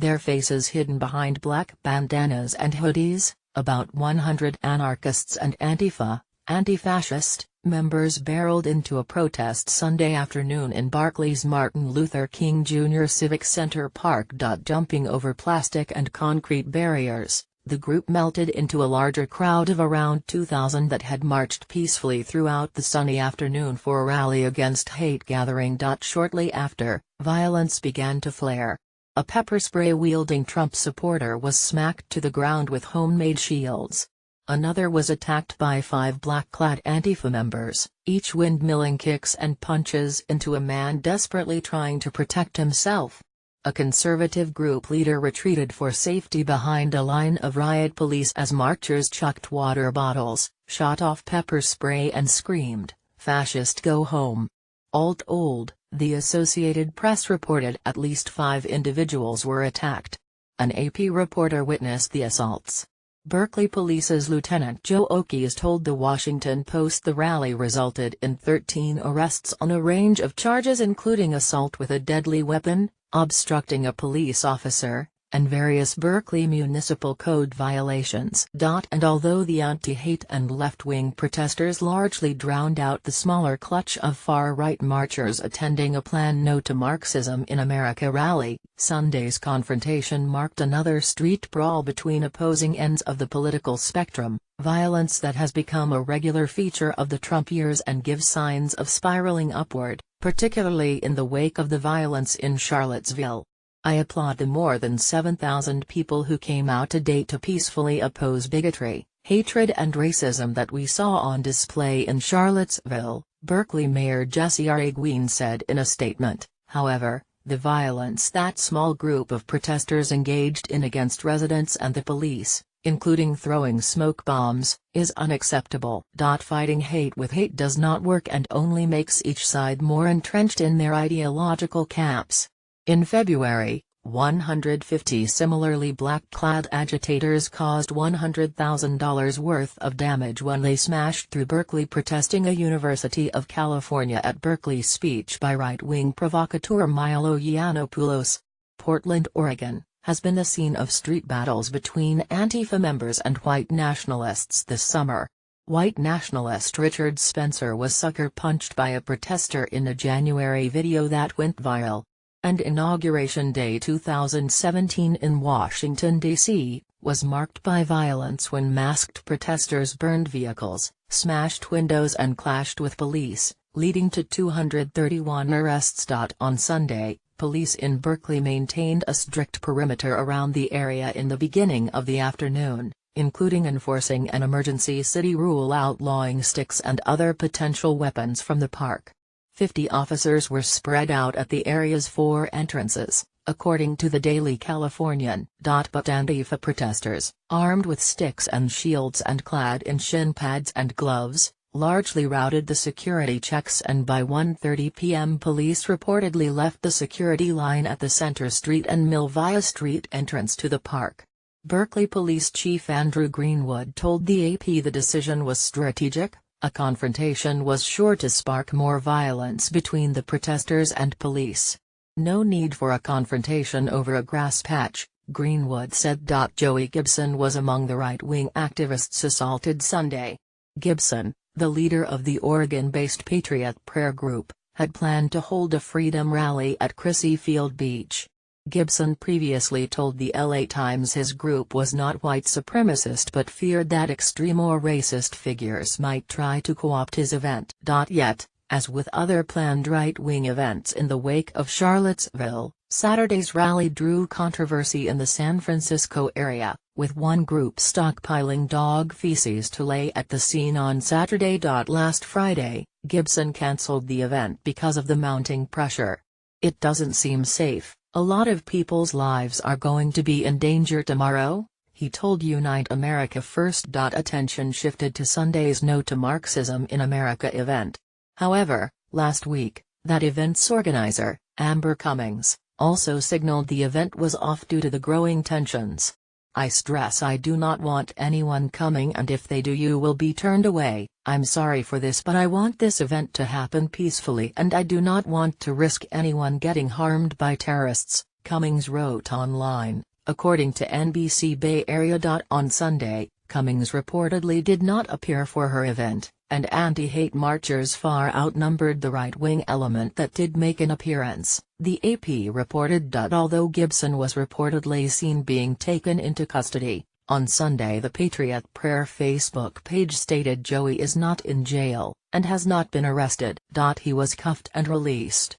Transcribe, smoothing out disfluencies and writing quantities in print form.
their faces hidden behind black bandanas and hoodies. About 100 anarchists and anti-fascist members barreled into a protest Sunday afternoon in Berkeley's Martin Luther King Jr. Civic Center Park. Jumping over plastic and concrete barriers, the group melted into a larger crowd of around 2,000 that had marched peacefully throughout the sunny afternoon for a rally against hate gathering. Shortly after, violence began to flare. A pepper spray-wielding Trump supporter was smacked to the ground with homemade shields. Another was attacked by 5 black-clad Antifa members, each windmilling kicks and punches into a man desperately trying to protect himself. A conservative group leader retreated for safety behind a line of riot police as marchers chucked water bottles, shot off pepper spray and screamed, "Fascist, go home." All told, the Associated Press reported at least 5 individuals were attacked. An AP reporter witnessed the assaults. Berkeley Police's Lieutenant Joe Oakes told The Washington Post the rally resulted in 13 arrests on a range of charges including assault with a deadly weapon, obstructing a police officer, and various Berkeley Municipal Code violations. And although the anti-hate and left-wing protesters largely drowned out the smaller clutch of far-right marchers attending a planned No to Marxism in America rally, Sunday's confrontation marked another street brawl between opposing ends of the political spectrum, violence that has become a regular feature of the Trump years and gives signs of spiraling upward, particularly in the wake of the violence in Charlottesville. I applaud the more than 7,000 people who came out today to peacefully oppose bigotry, hatred and racism that we saw on display in Charlottesville, Berkeley Mayor Jesse Arguin said in a statement. However, the violence that small group of protesters engaged in against residents and the police, including throwing smoke bombs, is unacceptable. Fighting hate with hate does not work and only makes each side more entrenched in their ideological camps. In February, 150 similarly black-clad agitators caused $100,000 worth of damage when they smashed through Berkeley protesting a University of California at Berkeley speech by right-wing provocateur Milo Yiannopoulos. Portland, Oregon, has been the scene of street battles between Antifa members and white nationalists this summer. White nationalist Richard Spencer was sucker-punched by a protester in a January video that went viral. And Inauguration Day 2017 in Washington, D.C., was marked by violence when masked protesters burned vehicles, smashed windows and clashed with police, leading to 231 arrests. On Sunday, police in Berkeley maintained a strict perimeter around the area in the beginning of the afternoon, including enforcing an emergency city rule outlawing sticks and other potential weapons from the park. 50 officers were spread out at the area's 4 entrances, according to the Daily Californian. But Antifa protesters, armed with sticks and shields and clad in shin pads and gloves, largely routed the security checks and by 1:30 p.m. police reportedly left the security line at the Center Street and Milvia Street entrance to the park. Berkeley Police Chief Andrew Greenwood told the AP the decision was strategic. A confrontation was sure to spark more violence between the protesters and police. No need for a confrontation over a grass patch, Greenwood said. Joey Gibson was among the right-wing activists assaulted Sunday. Gibson, the leader of the Oregon-based Patriot Prayer Group, had planned to hold a freedom rally at Crissy Field Beach. Gibson previously told the LA Times his group was not white supremacist but feared that extreme or racist figures might try to co-opt his event. Yet, as with other planned right-wing events in the wake of Charlottesville, Saturday's rally drew controversy in the San Francisco area, with one group stockpiling dog feces to lay at the scene on Saturday. Last Friday, Gibson cancelled the event because of the mounting pressure. "It doesn't seem safe. A lot of people's lives are going to be in danger tomorrow," he told Unite America First. Attention shifted to Sunday's No to Marxism in America event. However, last week, that event's organizer, Amber Cummings, also signaled the event was off due to the growing tensions. "I stress I do not want anyone coming, and if they do you will be turned away. I'm sorry for this, but I want this event to happen peacefully and I do not want to risk anyone getting harmed by terrorists," Cummings wrote online, according to NBC Bay Area. On Sunday, Cummings reportedly did not appear for her event, and anti-hate marchers far outnumbered the right-wing element that did make an appearance, the AP reported. Although Gibson was reportedly seen being taken into custody, on Sunday the Patriot Prayer Facebook page stated Joey is not in jail, and has not been arrested. He was cuffed and released.